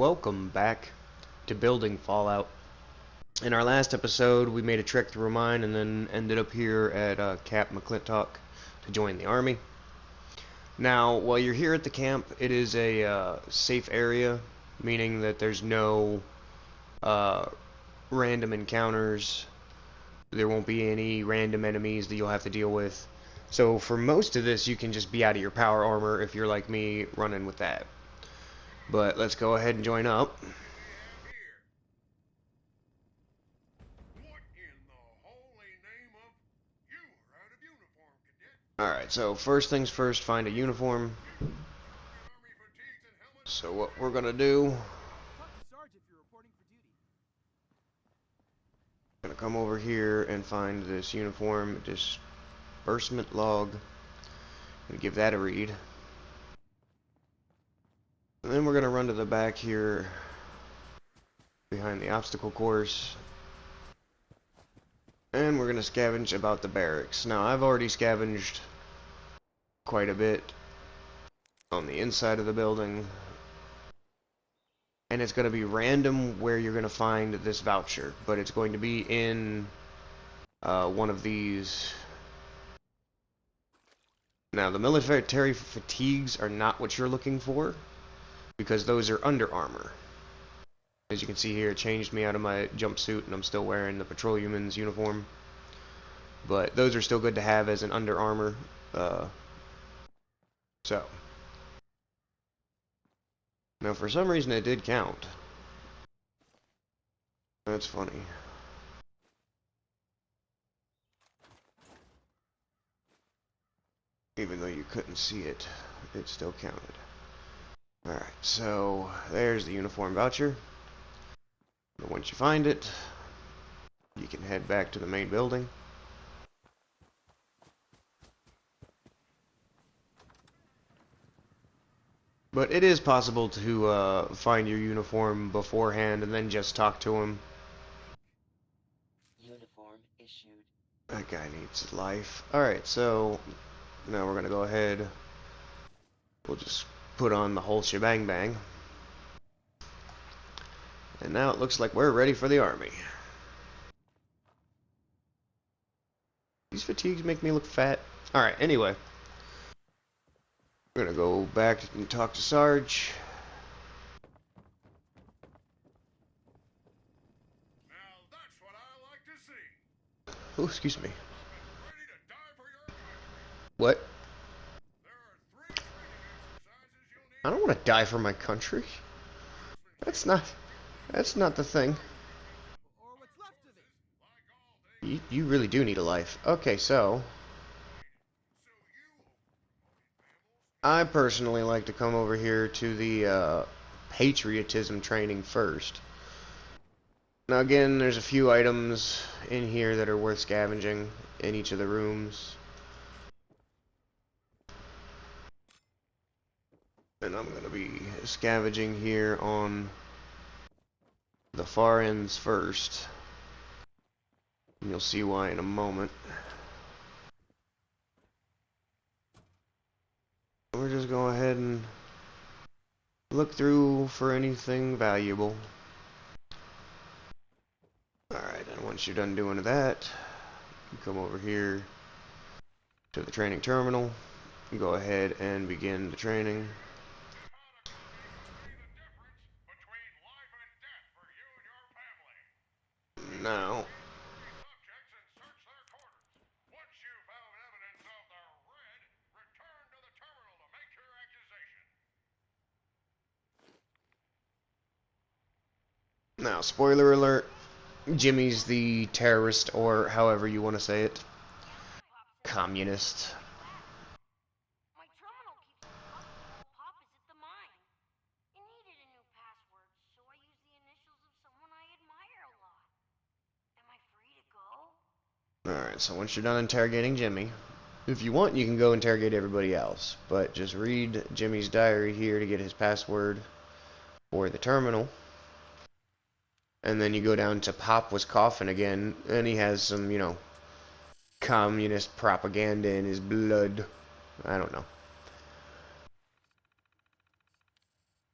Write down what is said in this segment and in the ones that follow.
welcome back to Building Fallout. In our last episode, we made a trek through a mine and then ended up here at Camp McClintock to join the army. Now, while you're here at the camp, it is a safe area, meaning that there's no random encounters. There won't be any random enemies that you'll have to deal with. So for most of this, you can just be out of your power armor if you're like me, running with that. But let's go ahead and join up. Alright, so first things first, find a uniform. So what we're gonna do, gonna come over here and find this uniform disbursement log and give that a read. And then we're gonna run to the back here behind the obstacle course. And we're gonna scavenge about the barracks. Now I've already scavenged quite a bit on the inside of the building. And it's going to be random where you're going to find this voucher, but it's going to be in one of these. Now, the military fatigues are not what you're looking for, because those are Under Armour. As you can see here, it changed me out of my jumpsuit, and I'm still wearing the patrolman's uniform. But those are still good to have as an Under Armour. So. Now, for some reason, it did count. That's funny. Even though you couldn't see it, it still counted. Alright, so there's the uniform voucher. But once you find it, you can head back to the main building. But it is possible to find your uniform beforehand and then just talk to him. Uniform issued. That guy needs life. Alright, so now we're going to go ahead. We'll just put on the whole shebang bang. And now it looks like we're ready for the army. These fatigues make me look fat. Alright, anyway. We're gonna go back and talk to Sarge. Now that's what I like to see. Oh, excuse me. Ready to die for your... What? There are 3 training exercises you'll need. I don't want to die for my country. That's not the thing. Or what's left of it. You really do need a life. Okay, so I personally like to come over here to the patriotism training first. Now again, there's a few items in here that are worth scavenging in each of the rooms. And I'm going to be scavenging here on the far ends first. And you'll see why in a moment. We're just going ahead and look through for anything valuable. Alright, and once you're done doing that, you come over here to the training terminal. Go ahead and begin the training. Now, spoiler alert, Jimmy's the terrorist, or however you want to say it. Communist. My terminal keeps up. Pop is at the mine. It needed a new password, so I used the initials of someone I admire a lot. Am I free to go? Alright, so once you're done interrogating Jimmy, if you want, you can go interrogate everybody else. But just read Jimmy's diary here to get his password for the terminal. And then you go down to Pop was coughing again, and he has some, you know, communist propaganda in his blood. I don't know.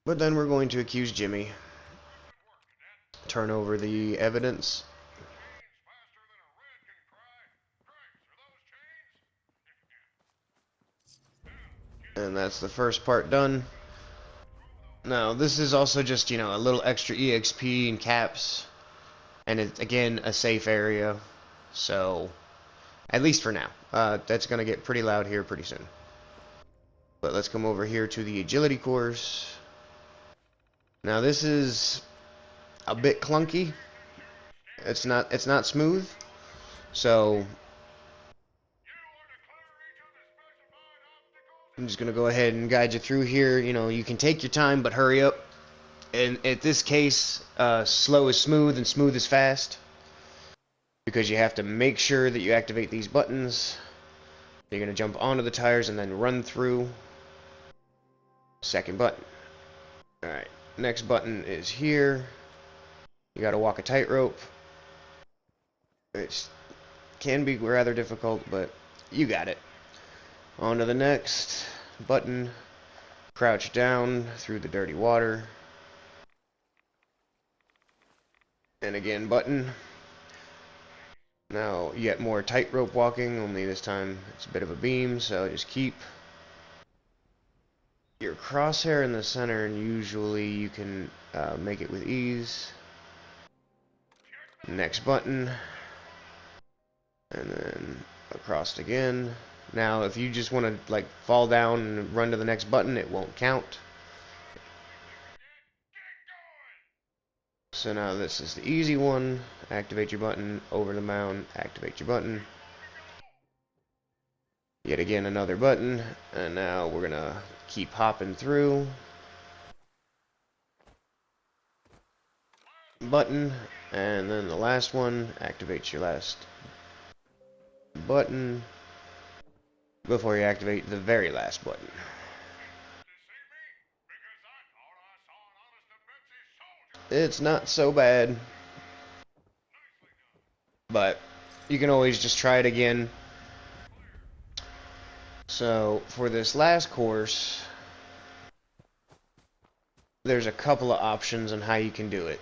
But then we're going to accuse Jimmy. Turn over the evidence. And that's the first part done. Now, this is also just, you know, a little extra EXP and caps. And it's, again, a safe area. So, at least for now. That's going to get pretty loud here pretty soon. But let's come over here to the agility course. Now, this is a bit clunky. It's not smooth. So, I'm just going to go ahead and guide you through here. You know, you can take your time, but hurry up. And at this case, slow is smooth and smooth is fast. Because you have to make sure that you activate these buttons. You're going to jump onto the tires and then run through. Second button. Alright, next button is here. You got to walk a tightrope. It can be rather difficult, but you got it. On to the next button. Crouch down through the dirty water. And again, button. Now you get more tightrope walking, only this time it's a bit of a beam, so just keep your crosshair in the center, and usually you can make it with ease. Next button. And then across again. Now, if you just want to like fall down and run to the next button, it won't count. So now this is the easy one. Activate your button, over the mound, activate your button. Yet again another button, and now we're gonna keep hopping through. Button, and then the last one, activate your last button before you activate the very last button. It's not so bad, but you can always just try it again. So for this last course, there's a couple of options on how you can do it.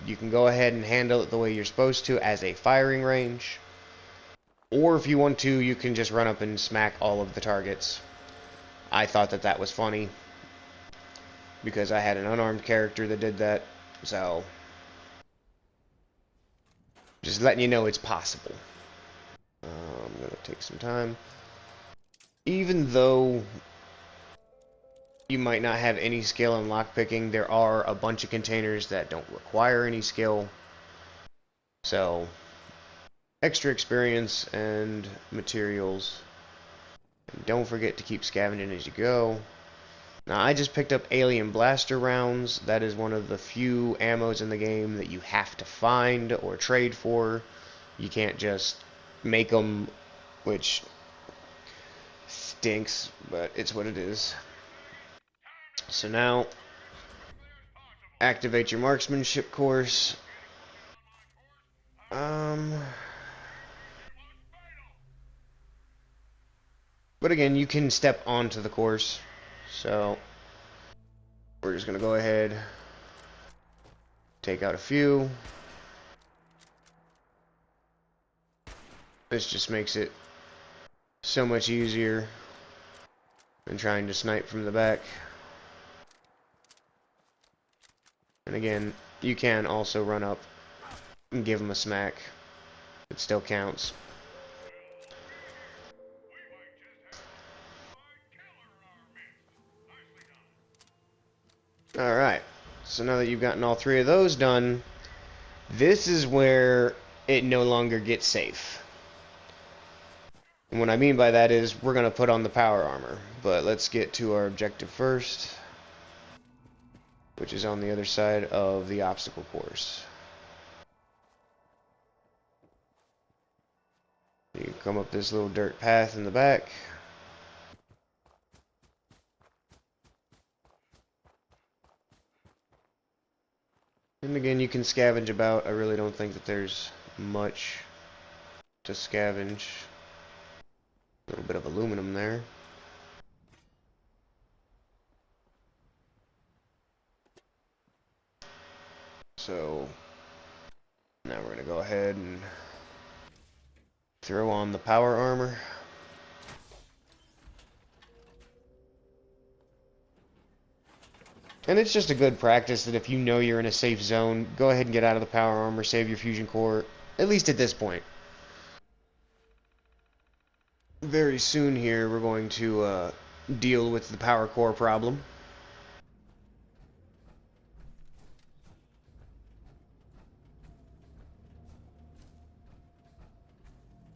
You can go ahead and handle it the way you're supposed to as a firing range. Or if you want to, you can just run up and smack all of the targets. I thought that that was funny, because I had an unarmed character that did that. So, just letting you know it's possible. I'm going to take some time. Even though you might not have any skill in lockpicking, there are a bunch of containers that don't require any skill. So, extra experience and materials. And don't forget to keep scavenging as you go. Now, I just picked up alien blaster rounds. That is one of the few ammos in the game that you have to find or trade for. You can't just make them, which stinks, but it's what it is. So now, activate your marksmanship course. But again, you can step onto the course. So, we're just going to go ahead, take out a few. This just makes it so much easier than trying to snipe from the back. And again, you can also run up and give them a smack. It still counts. Alright, so now that you've gotten all three of those done, this is where it no longer gets safe. And what I mean by that is we're going to put on the power armor. But let's get to our objective first, which is on the other side of the obstacle course. You come up this little dirt path in the back. And again, you can scavenge about. I really don't think that there's much to scavenge. A little bit of aluminum there. So now we're gonna go ahead and throw on the power armor. And it's just a good practice that if you know you're in a safe zone, go ahead and get out of the power armor, save your fusion core, at least at this point. Very soon here, we're going to deal with the power core problem.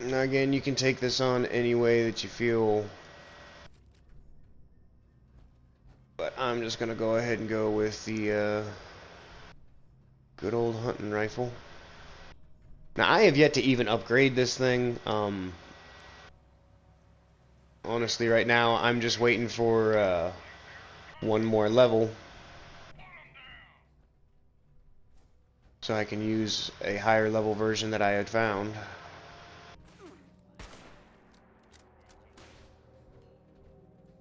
Now again, you can take this on any way that you feel, but I'm just gonna go ahead and go with the good old hunting rifle. Now I have yet to even upgrade this thing. Honestly, right now I'm just waiting for one more level so I can use a higher level version that I had found.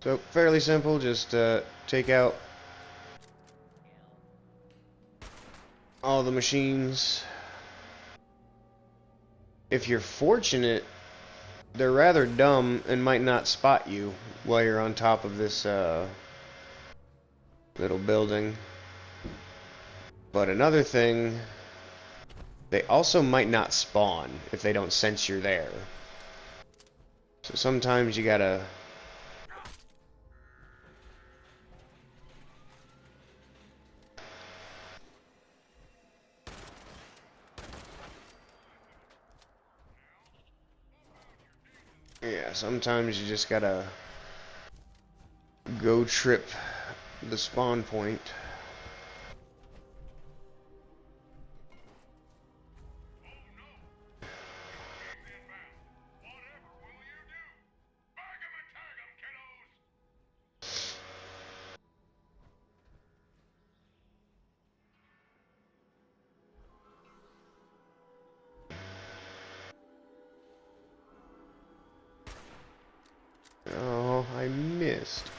So, fairly simple, just take out all the machines. If you're fortunate, they're rather dumb and might not spot you while you're on top of this little building. But another thing, they also might not spawn if they don't sense you're there. So sometimes you gotta... Yeah, sometimes you just gotta go trip the spawn point. Oh, I missed.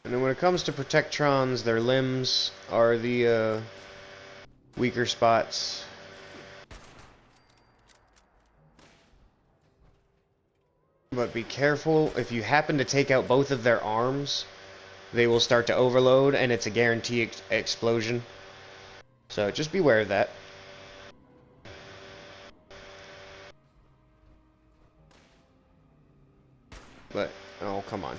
And then when it comes to Protectrons, their limbs are the weaker spots. But be careful, if you happen to take out both of their arms, they will start to overload, and it's a guaranteed explosion. So just beware of that. But, oh, come on.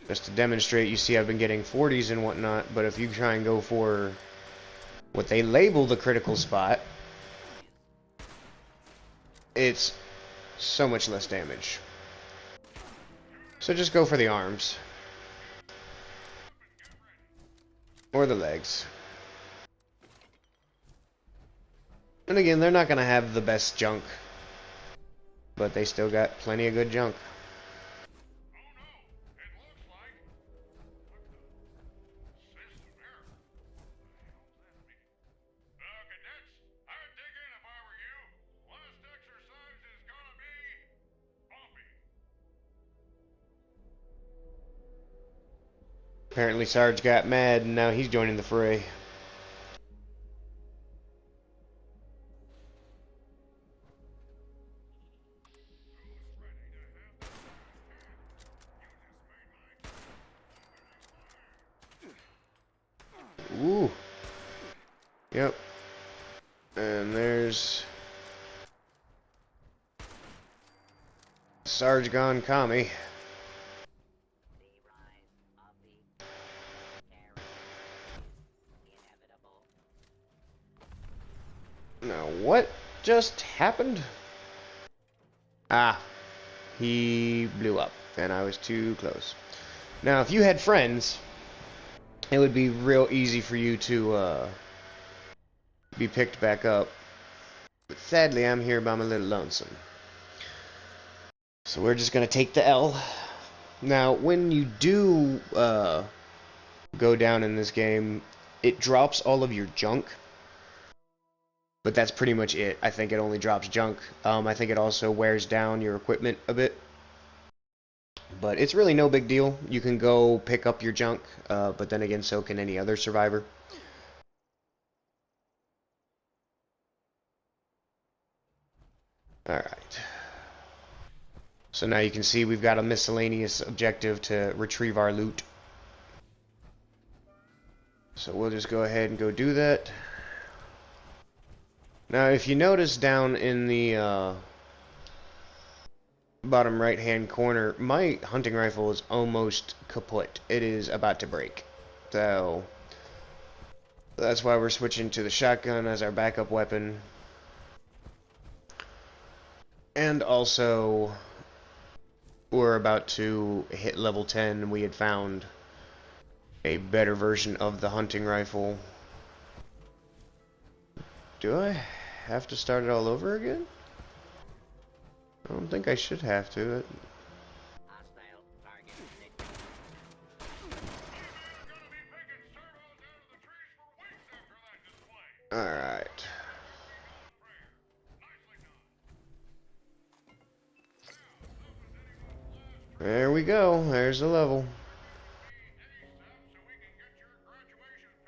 Just to demonstrate, you see I've been getting 40s and whatnot, but if you try and go for what they label the critical spot, it's so much less damage. So just go for the arms. Or the legs. And again, they're not going to have the best junk, but they still got plenty of good junk. Apparently Sarge got mad and now he's joining the fray. Ooh. Yep. And there's Sarge gone commie. Now, what just happened? Ah, he blew up, and I was too close. Now, if you had friends, it would be real easy for you to be picked back up. But sadly, I'm here by my little lonesome. So we're just going to take the L. Now, when you do go down in this game, it drops all of your junk. But that's pretty much it. I think it only drops junk. I think it also wears down your equipment a bit. But it's really no big deal. You can go pick up your junk, but then again, so can any other survivor. Alright. So now you can see we've got a miscellaneous objective to retrieve our loot. So we'll just go ahead and go do that. Now if you notice down in the bottom right hand corner, my hunting rifle is almost kaput. It is about to break. So that's why we're switching to the shotgun as our backup weapon. And also we're about to hit level 10. We had found a better version of the hunting rifle. Do I have to start it all over again? I don't think I should have to. Hostile target detected. Alright. There we go. There's the level.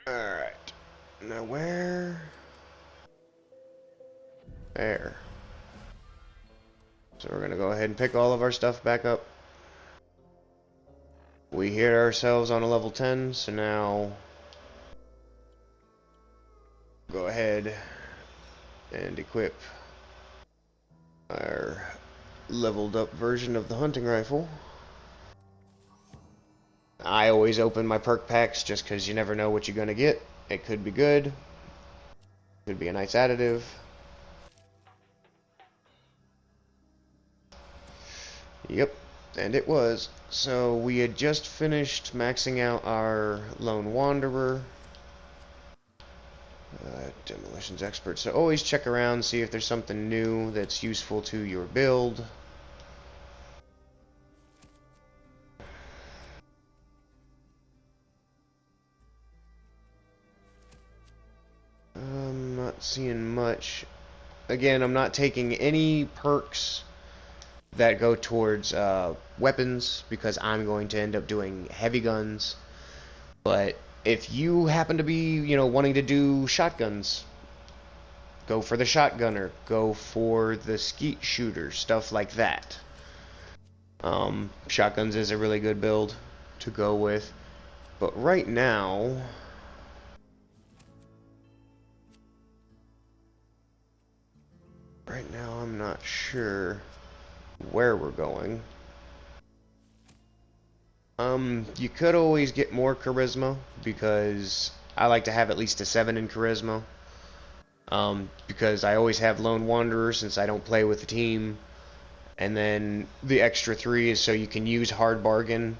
Alright. Now where? There. So we're gonna go ahead and pick all of our stuff back up. We hit ourselves on a level 10, so now go ahead and equip our leveled up version of the hunting rifle. I always open my perk packs just because you never know what you're gonna get. It could be good, could be a nice additive. Yep, and it was. So we had just finished maxing out our Lone Wanderer. Demolitions expert. So always check around, see if there's something new that's useful to your build. I'm not seeing much. Again, I'm not taking any perks that go towards weapons because I'm going to end up doing heavy guns. But if you happen to be, wanting to do shotguns, go for the shotgunner, go for the skeet shooter, stuff like that. Shotguns is a really good build to go with. But right now, I'm not sure where we're going. You could always get more charisma, because I like to have at least a 7 in charisma. Because I always have Lone Wanderer since I don't play with the team. And then the extra 3 is so you can use Hard Bargain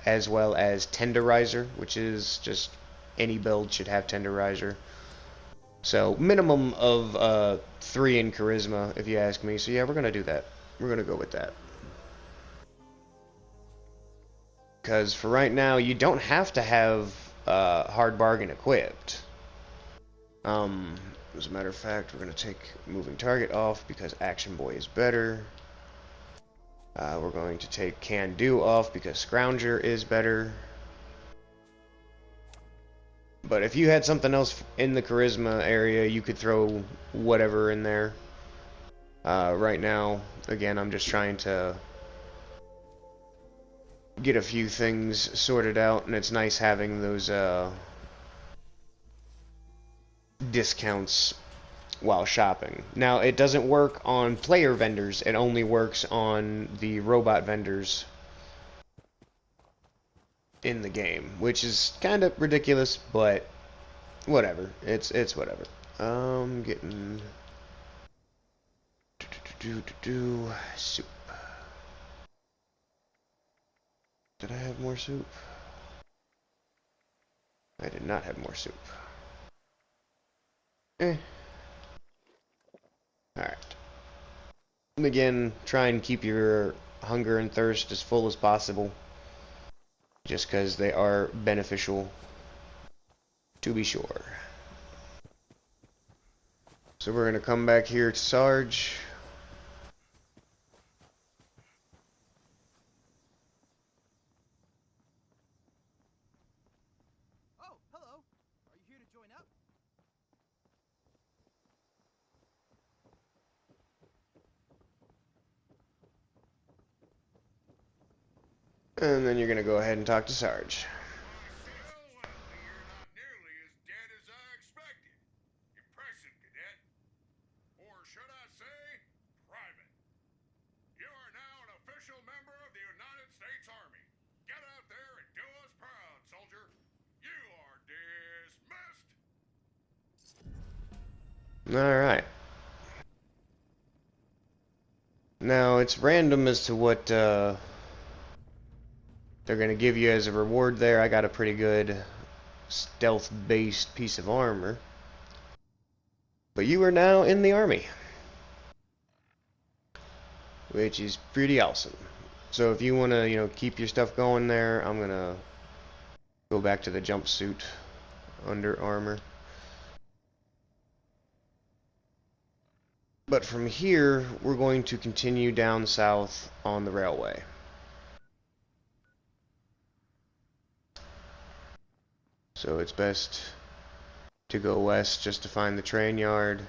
as well as Tenderizer, which is just any build should have Tenderizer. So minimum of 3 in charisma, if you ask me. So yeah, we're gonna do that. We're gonna go with that. Because for right now, you don't have to have Hard Bargain equipped. As a matter of fact, we're going to take Moving Target off because Action Boy is better. We're going to take Can Do off because Scrounger is better. But if you had something else in the Charisma area, you could throw whatever in there. Right now, again, I'm just trying to get a few things sorted out, and it's nice having those discounts while shopping. Now, it doesn't work on player vendors, it only works on the robot vendors in the game, which is kind of ridiculous, but whatever. It's whatever. Getting soup. Did I have more soup? I did not have more soup. Alright. Again, try and keep your hunger and thirst as full as possible. Just because they are beneficial, to be sure. So we're going to come back here to Sarge. And then you're going to go ahead and talk to Sarge. Well, you're not nearly as dead as I expected. Impressive, cadet. Or should I say, private. You are now an official member of the United States Army. Get out there and do us proud, soldier. You are dismissed. Alright. Now, it's random as to what they're going to give you as a reward there. I got a pretty good stealth-based piece of armor. But you are now in the Army, which is pretty awesome. So if you want to, keep your stuff going there, I'm going to go back to the jumpsuit under armor. But from here, we're going to continue down south on the railway. So it's best to go west just to find the train yard.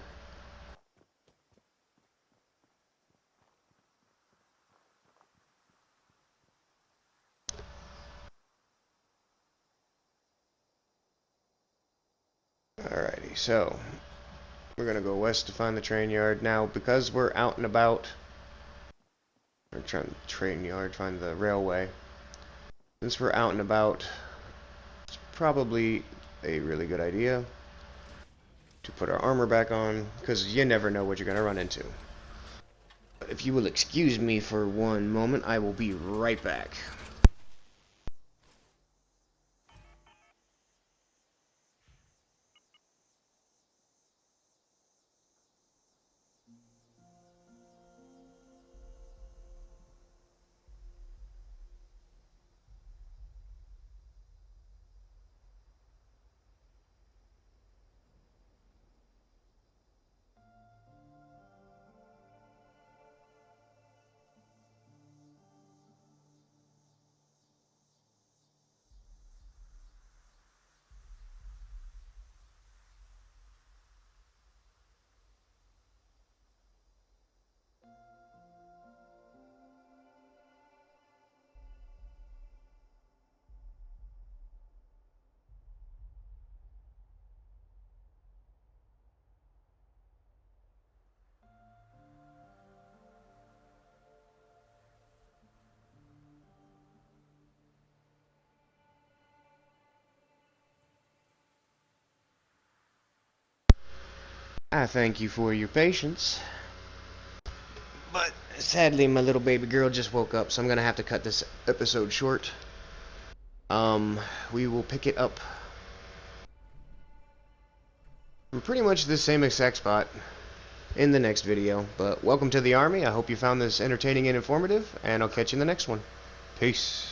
Alrighty, so we're gonna go west to find the train yard. Now, because we're out and about, we're trying to train yard, find the railway. Since we're out and about, it's probably a really good idea to put our armor back on, because you never know what you're gonna run into. But if you will excuse me for one moment, I will be right back. I thank you for your patience. But sadly, my little baby girl just woke up, so I'm gonna have to cut this episode short. We will pick it up. We're pretty much the same exact spot in the next video. But welcome to the Army. I hope you found this entertaining and informative, and I'll catch you in the next one. Peace.